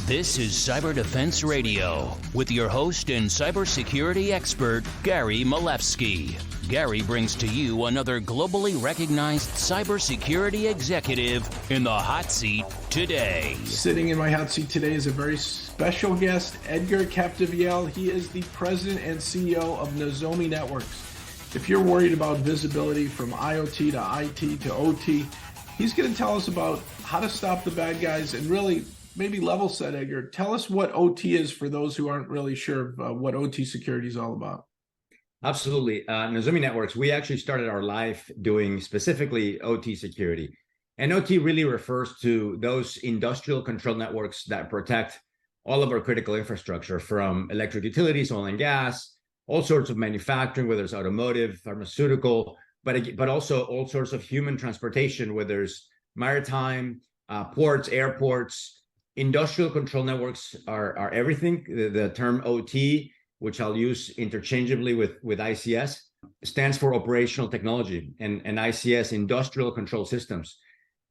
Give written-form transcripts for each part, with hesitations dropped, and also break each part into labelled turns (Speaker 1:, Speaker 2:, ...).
Speaker 1: This is Cyber Defense Radio with your host and cybersecurity expert, Gary Malevsky. Gary brings to you another globally recognized cybersecurity executive in the hot seat today.
Speaker 2: Sitting in my hot seat today is a very special guest, Edgar Capdevielle. He is the president and CEO of Nozomi Networks. If you're worried about visibility from IoT to IT to OT, he's going to tell us about how to stop the bad guys and really maybe level set, Edgar. Tell us what OT is for those who aren't really sure what OT security is all about.
Speaker 3: Absolutely. Nozomi Networks, we actually started our life doing specifically OT security. And OT really refers to those industrial control networks that protect all of our critical infrastructure, from electric utilities, oil and gas, all sorts of manufacturing, whether it's automotive, pharmaceutical, but also all sorts of human transportation, whether it's maritime, ports, airports. Industrial control networks are everything. The term OT, which I'll use interchangeably with ICS, stands for operational technology, and ICS, industrial control systems.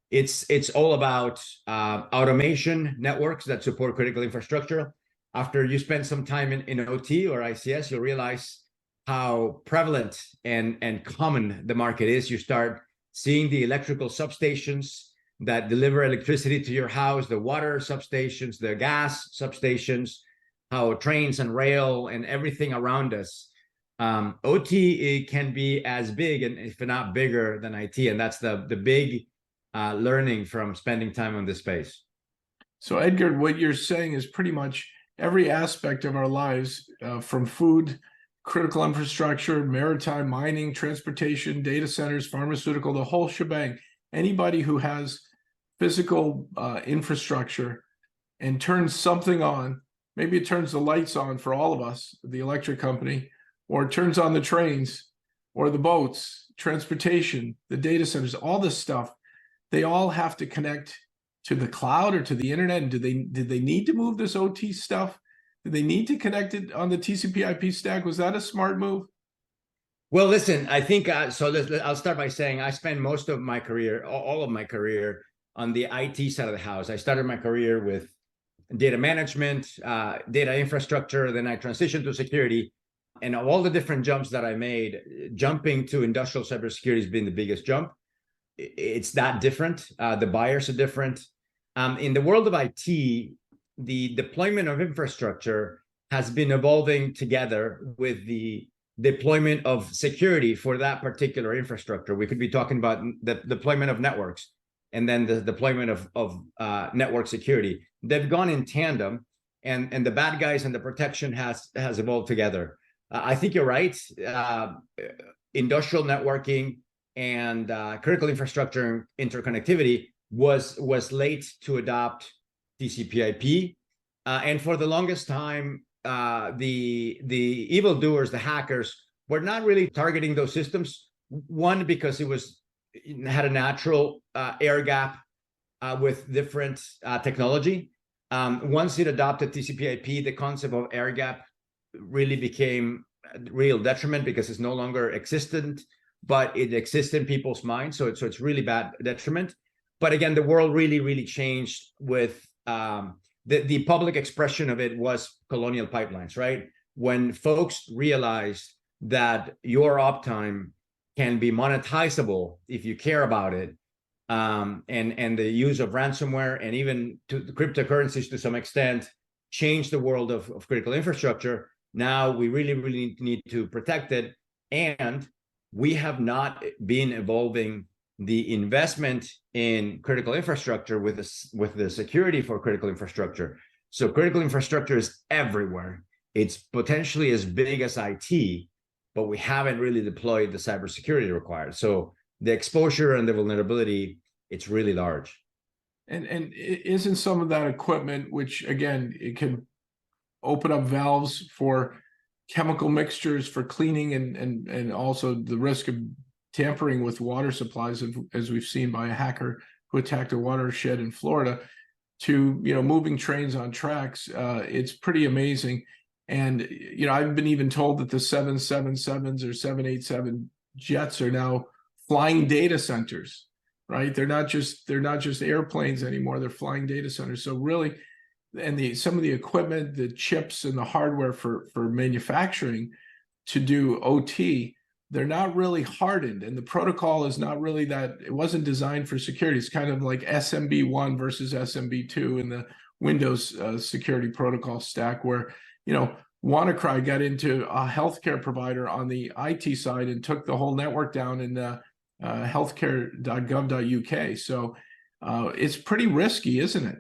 Speaker 3: It's all about automation networks that support critical infrastructure. After you spend some time in OT or ICS, you'll realize how prevalent and common the market is. You start seeing the electrical substations that deliver electricity to your house, the water substations, the gas substations, how trains and rail and everything around us. OT can be as big, and if not bigger, than IT, and that's the big learning from spending time on this space.
Speaker 2: So Edgar, what you're saying is pretty much every aspect of our lives, from food, critical infrastructure, maritime, mining, transportation, data centers, pharmaceutical, the whole shebang. Anybody who has physical infrastructure and turns something on, maybe it turns the lights on for all of us, the electric company, or it turns on the trains or the boats, transportation, the data centers, all this stuff, they all have to connect to the cloud or to the internet. And did they need to move this OT stuff? Did they need to connect it on the TCP/IP stack? Was that a smart move?
Speaker 3: Well, listen, I think, I'll start by saying I spent most of my career, all of my career, on the IT side of the house. I started my career with data management, data infrastructure, then I transitioned to security. And of all the different jumps that I made, jumping to industrial cybersecurity has been the biggest jump. It's that different. The buyers are different. In the world of IT, the deployment of infrastructure has been evolving together with the deployment of security for that particular infrastructure. We could be talking about the deployment of networks and then the deployment of network security. They've gone in tandem, and the bad guys and the protection has evolved together. I think you're right. Industrial networking and critical infrastructure interconnectivity was late to adopt TCP/IP, and for the longest time, the evildoers, the hackers, were not really targeting those systems. One, because it had a natural air gap with different technology. Once it adopted TCP/IP, the concept of air gap really became a real detriment because it's no longer existent, but it exists in people's minds. So it's really bad detriment. But again, the world really changed with the public expression of it was colonial pipelines, right? When folks realized that your uptime can be monetizable if you care about it, and the use of ransomware and even to cryptocurrencies to some extent changed the world of critical infrastructure. Now we really need to protect it, and we have not been evolving the investment in critical infrastructure with the security for critical infrastructure. So critical infrastructure is everywhere. It's potentially as big as IT, but we haven't really deployed the cybersecurity required. So the exposure and the vulnerability, it's really large.
Speaker 2: And isn't some of that equipment, which again, it can open up valves for chemical mixtures for cleaning and also the risk of tampering with water supplies, as we've seen by a hacker who attacked a watershed in Florida, to moving trains on tracks. It's pretty amazing. And I've been even told that the 777s or 787 jets are now flying data centers, right? They're not just airplanes anymore. They're flying data centers. So really, and some of the equipment, the chips and the hardware for manufacturing to do OT, they're not really hardened, and the protocol is not really that. It wasn't designed for security. It's kind of like SMB1 versus SMB2 in the Windows security protocol stack, where WannaCry got into a healthcare provider on the IT side and took the whole network down in healthcare.gov.uk. So it's pretty risky, isn't it?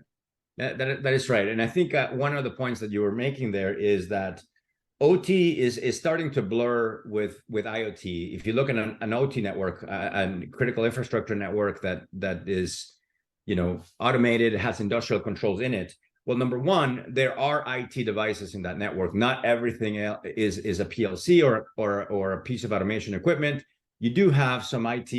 Speaker 3: That is right. And I think one of the points that you were making there is that OT is starting to blur with IoT. If you look at an OT network, a critical infrastructure network that is, automated, has industrial controls in it. Well, number one, there are IT devices in that network. Not everything is a PLC or a piece of automation equipment. You do have some IT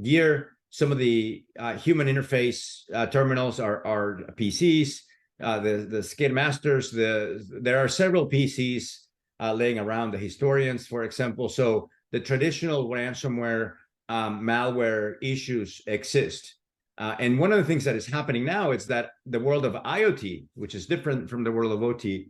Speaker 3: gear. Some of the human interface terminals are PCs. The Skid Masters, there are several PCs laying around, the historians, for example. So the traditional ransomware, malware issues exist. And one of the things that is happening now is that the world of IoT, which is different from the world of OT,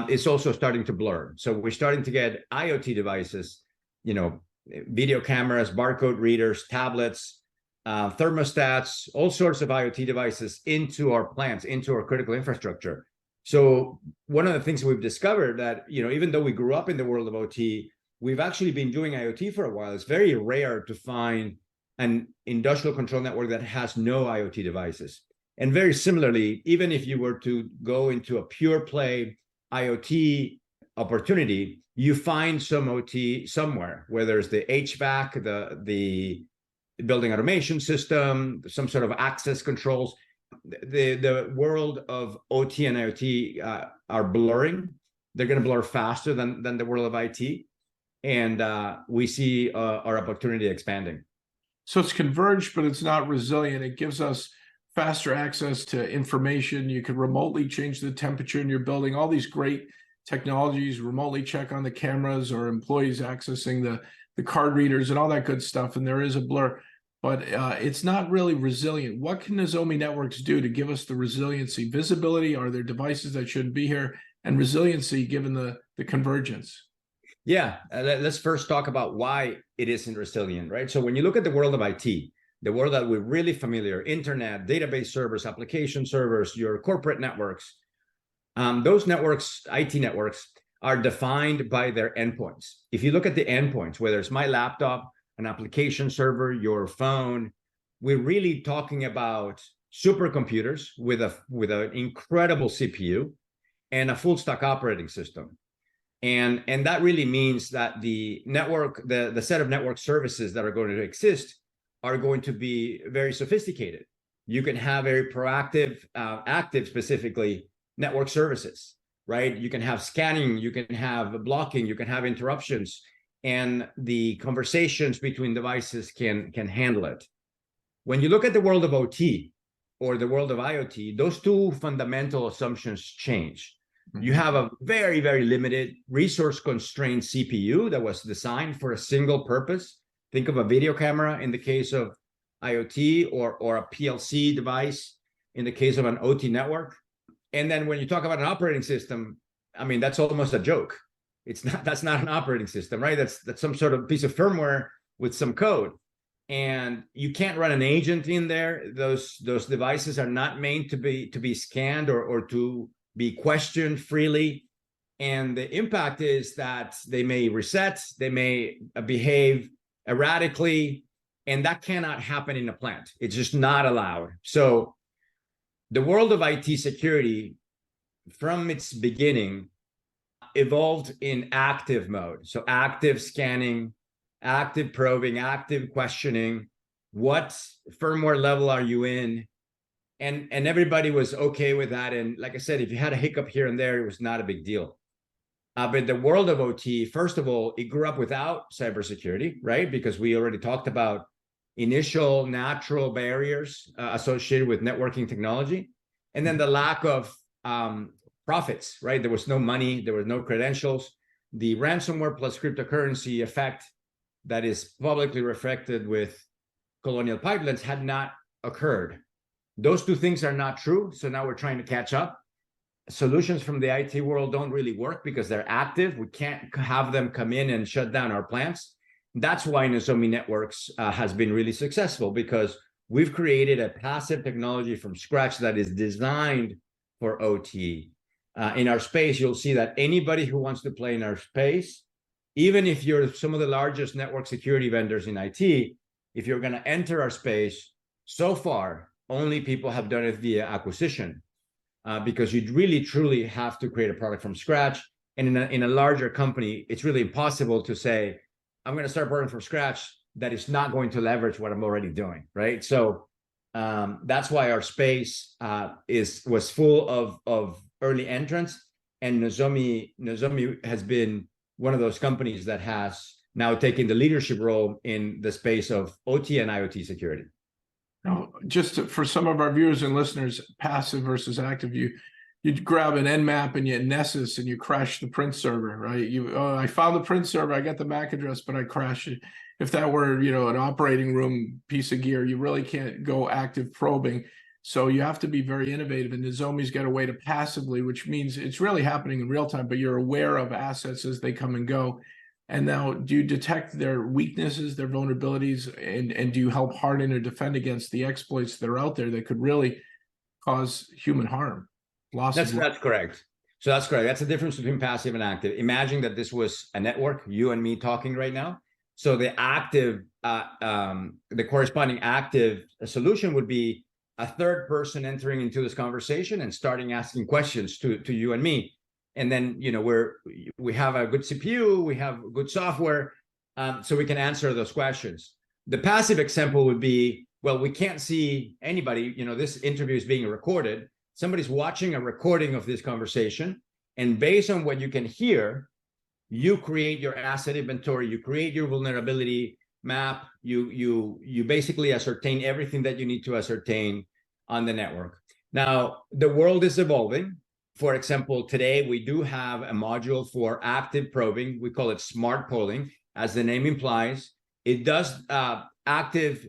Speaker 3: is also starting to blur. So we're starting to get IoT devices, video cameras, barcode readers, tablets, thermostats, all sorts of IoT devices into our plants, into our critical infrastructure. So one of the things we've discovered that, even though we grew up in the world of OT, we've actually been doing IoT for a while. It's very rare to find an industrial control network that has no IoT devices. And very similarly, even if you were to go into a pure play IoT opportunity, you find some OT somewhere, whether it's the HVAC, the building automation system, some sort of access controls. The world of OT and IoT are blurring. They're going to blur faster than the world of IT. And we see our opportunity expanding.
Speaker 2: So it's converged, but it's not resilient. It gives us faster access to information. You can remotely change the temperature in your building. All these great technologies, remotely check on the cameras or employees accessing the card readers and all that good stuff. And there is a blur, but it's not really resilient. What can Nozomi networks do to give us the resiliency? Visibility, are there devices that shouldn't be here? And resiliency given the convergence?
Speaker 3: Yeah, let's first talk about why it isn't resilient, right? So when you look at the world of IT, the world that we're really familiar, internet, database servers, application servers, your corporate networks, those networks, IT networks, are defined by their endpoints. If you look at the endpoints, whether it's my laptop, an application server, your phone, we're really talking about supercomputers with an incredible CPU and a full stack operating system. And that really means that the network, the set of network services that are going to exist are going to be very sophisticated. You can have very proactive, active specifically network services, right? You can have scanning, you can have blocking, you can have interruptions, and the conversations between devices can handle it. When you look at the world of OT or the world of IoT, those two fundamental assumptions change. You have a very, very limited resource-constrained CPU that was designed for a single purpose. Think of a video camera in the case of IoT, or a PLC device in the case of an OT network. And then when you talk about an operating system, I mean, that's almost a joke. That's not an operating system, right? That's some sort of piece of firmware with some code. And you can't run an agent in there. Those devices are not made to be scanned or to be questioned freely. And the impact is that they may reset, they may behave erratically, and that cannot happen in a plant. It's just not allowed. So the world of IT security, from its beginning, evolved in active mode. So active scanning, active probing, active questioning. What firmware level are you in? And everybody was okay with that. And like I said, if you had a hiccup here and there, it was not a big deal. But the world of OT, first of all, it grew up without cybersecurity, right? Because we already talked about initial natural barriers associated with networking technology. And then the lack of profits, right? There was no money, there were no credentials. The ransomware plus cryptocurrency effect that is publicly reflected with Colonial Pipelines had not occurred. Those two things are not true. So now we're trying to catch up. Solutions from the IT world don't really work because they're active. We can't have them come in and shut down our plants. That's why Nozomi Networks has been really successful, because we've created a passive technology from scratch that is designed for OT. In our space, you'll see that anybody who wants to play in our space, even if you're some of the largest network security vendors in IT, if you're going to enter our space, so far, only people have done it via acquisition, because you really, truly have to create a product from scratch. And in a larger company, it's really impossible to say, I'm going to start product from scratch that is not going to leverage what I'm already doing, right? So that's why our space was full of early entrants, and Nozomi has been one of those companies that has now taken the leadership role in the space of OT and IoT security.
Speaker 2: Now, for some of our viewers and listeners, passive versus active, you grab an Nmap and you Nessus and you crash the print server, right? I found the print server, I got the MAC address, but I crashed it. If that were, an operating room piece of gear, you really can't go active probing. So you have to be very innovative, and Nozomi's got a way to passively, which means it's really happening in real time, but you're aware of assets as they come and go. And now, do you detect their weaknesses, their vulnerabilities, and do you help harden or defend against the exploits that are out there that could really cause human harm?
Speaker 3: That's correct. So that's correct. That's the difference between passive and active. Imagine that this was a network, you and me talking right now. So the corresponding active solution would be a third person entering into this conversation and starting asking questions to you and me. And then, we have a good CPU, we have good software, so we can answer those questions. The passive example would be, well, we can't see anybody, this interview is being recorded. Somebody's watching a recording of this conversation, and based on what you can hear, you create your asset inventory, you create your vulnerability map, you basically ascertain everything that you need to ascertain on the network. Now, the world is evolving. For example, today we do have a module for active probing. We call it smart polling, as the name implies. It does active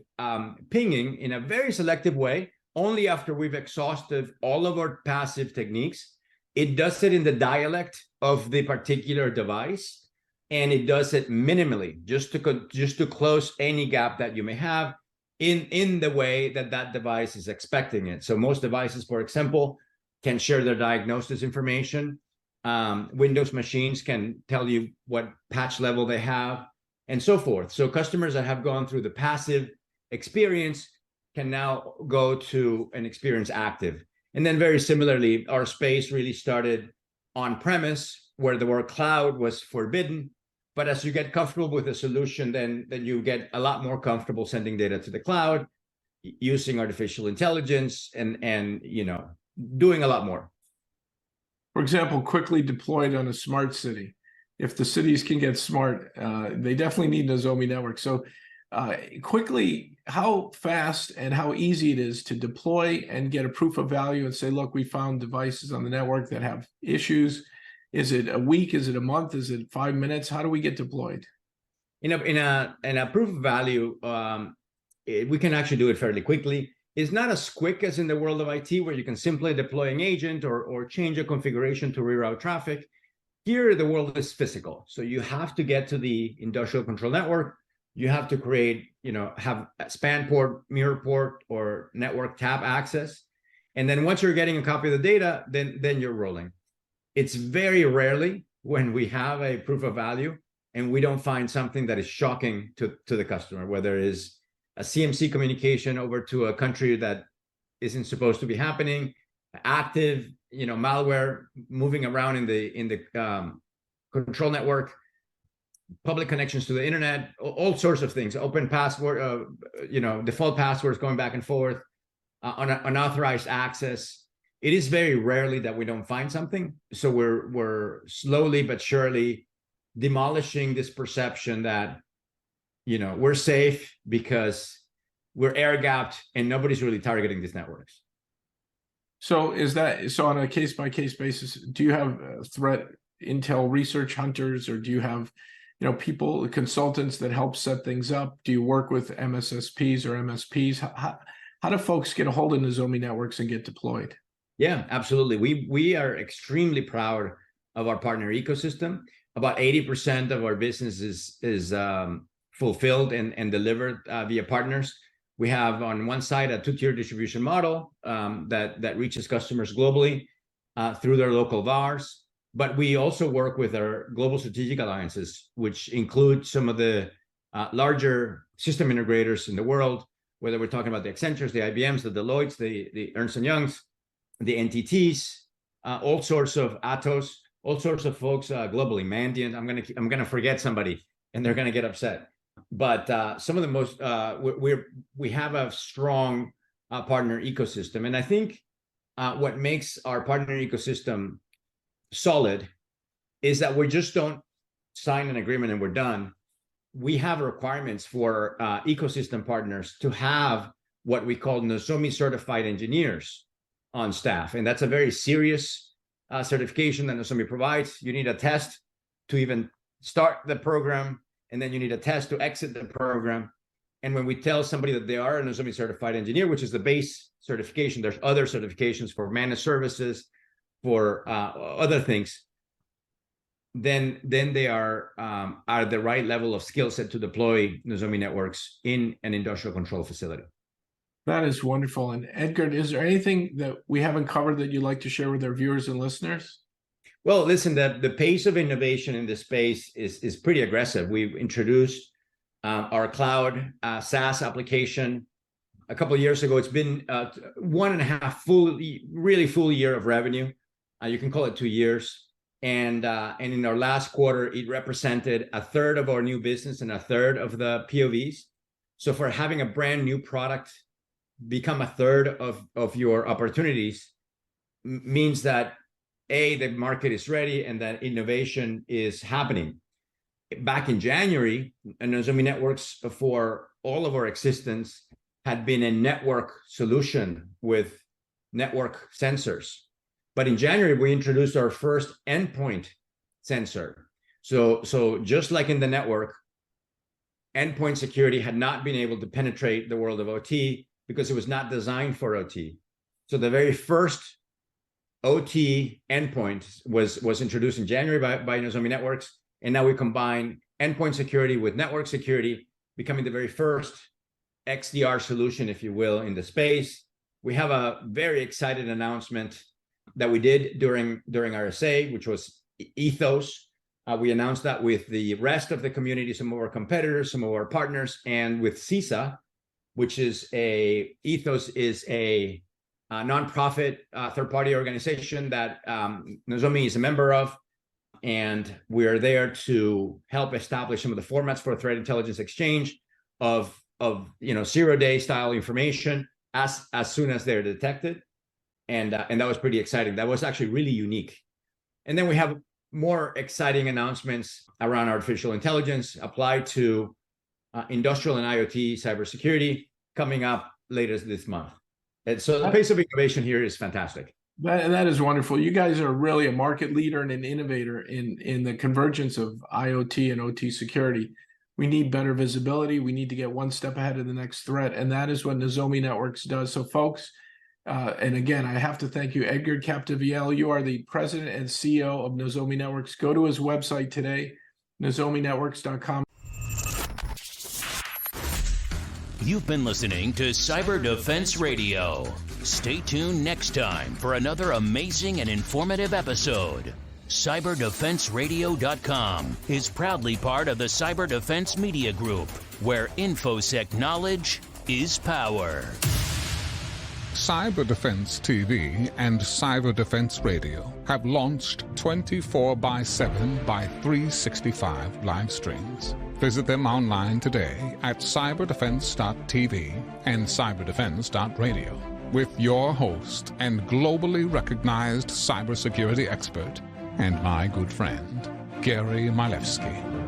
Speaker 3: pinging in a very selective way, only after we've exhausted all of our passive techniques. It does it in the dialect of the particular device, and it does it minimally, just to close any gap that you may have in the way that device is expecting it. So most devices, for example, can share their diagnosis information. Windows machines can tell you what patch level they have, and so forth. So customers that have gone through the passive experience can now go to an experience active. And then very similarly, our space really started on premise, where the word cloud was forbidden. But as you get comfortable with the solution, then you get a lot more comfortable sending data to the cloud, using artificial intelligence, and doing a lot more.
Speaker 2: For example, quickly deployed on a smart city. If the cities can get smart, they definitely need Nozomi Network. So quickly, how fast and how easy it is to deploy and get a proof of value and say, look, we found devices on the network that have issues. Is it a week? Is it a month? Is it 5 minutes? How do we get deployed?
Speaker 3: In a proof of value, we can actually do it fairly quickly. It's not as quick as in the world of IT, where you can simply deploy an agent or change a configuration to reroute traffic. Here, the world is physical. So you have to get to the industrial control network. You have to create, have a span port, mirror port, or network tap access. And then once you're getting a copy of the data, then you're rolling. It's very rarely when we have a proof of value and we don't find something that is shocking to the customer, whether it is a CMC communication over to a country that isn't supposed to be happening, active, malware moving around in the control network, public connections to the internet, all sorts of things, open password, default passwords going back and forth, unauthorized access. It is very rarely that we don't find something. So we're slowly but surely demolishing this perception that we're safe because we're air gapped and nobody's really targeting these networks.
Speaker 2: So on a case-by-case basis, do you have threat intel research hunters, or do you have people, consultants that help set things up? Do you work with MSSPs or MSPs? how do folks get a hold of Nozomi Networks and get deployed?
Speaker 3: Yeah, absolutely. We are extremely proud of our partner ecosystem. About 80% of our business is fulfilled and delivered via partners. We have on one side a two-tier distribution model that reaches customers globally through their local VARs. But we also work with our global strategic alliances, which include some of the larger system integrators in the world, whether we're talking about the Accentures, the IBMs, the Deloittes, the Ernst & Youngs, the NTTs, all sorts of Atos, all sorts of folks globally. Mandiant, I'm gonna forget somebody, and they're gonna get upset. But some of the most we have a strong partner ecosystem, and I think what makes our partner ecosystem solid is that we just don't sign an agreement and we're done. We have requirements for ecosystem partners to have what we call Nozomi certified engineers on staff, and that's a very serious certification that Nozomi provides. You need a test to even start the program, and then you need a test to exit the program. And when we tell somebody that they are a Nozomi certified engineer, which is the base certification, there's other certifications for managed services, for other things, then they are at the right level of skill set to deploy Nozomi networks in an industrial control facility.
Speaker 2: That is wonderful. And Edgar, is there anything that we haven't covered that you'd like to share with our viewers and listeners?
Speaker 3: Well, listen, the pace of innovation in this space is pretty aggressive. We've introduced our cloud SaaS application a couple of years ago. It's been 1.5 really full year of revenue. You can call it 2 years. And in our last quarter, it represented 1/3 of our new business and 1/3 of the POVs. So for having a brand new product become 1/3 of your opportunities means that the market is ready and that innovation is happening. Back in January, Nozomi Networks, for all of our existence, had been a network solution with network sensors. But in January, we introduced our first endpoint sensor. So just like in the network, endpoint security had not been able to penetrate the world of OT because it was not designed for OT. So the very first OT endpoint was introduced in January by Nozomi Networks, and now we combine endpoint security with network security, becoming the very first XDR solution, if you will, in the space. We have a very excited announcement that we did during RSA, which was Ethos. We announced that with the rest of the community, some of our competitors, some of our partners, and with CISA, which is Ethos is a nonprofit third-party organization that Nozomi is a member of, and we're there to help establish some of the formats for threat intelligence exchange of zero-day style information as soon as they're detected, and that was pretty exciting. That was actually really unique. And then we have more exciting announcements around artificial intelligence applied to industrial and IoT cybersecurity coming up later this month. And so the pace of innovation here is fantastic.
Speaker 2: That is wonderful. You guys are really a market leader and an innovator in the convergence of IoT and OT security. We need better visibility. We need to get one step ahead of the next threat, and that is what Nozomi Networks does. So folks, and again, I have to thank you, Edgar Capdevielle. You are the president and CEO of Nozomi Networks. Go to his website today, nozominetworks.com.
Speaker 1: You've been listening to Cyber Defense Radio. Stay tuned next time for another amazing and informative episode. CyberDefenseRadio.com is proudly part of the Cyber Defense Media Group, where InfoSec knowledge is power.
Speaker 4: Cyber Defense TV and Cyber Defense Radio have launched 24/7 by 365 live streams. Visit them online today at cyberdefense.tv and cyberdefense.radio with your host and globally recognized cybersecurity expert and my good friend, Gary Malevsky.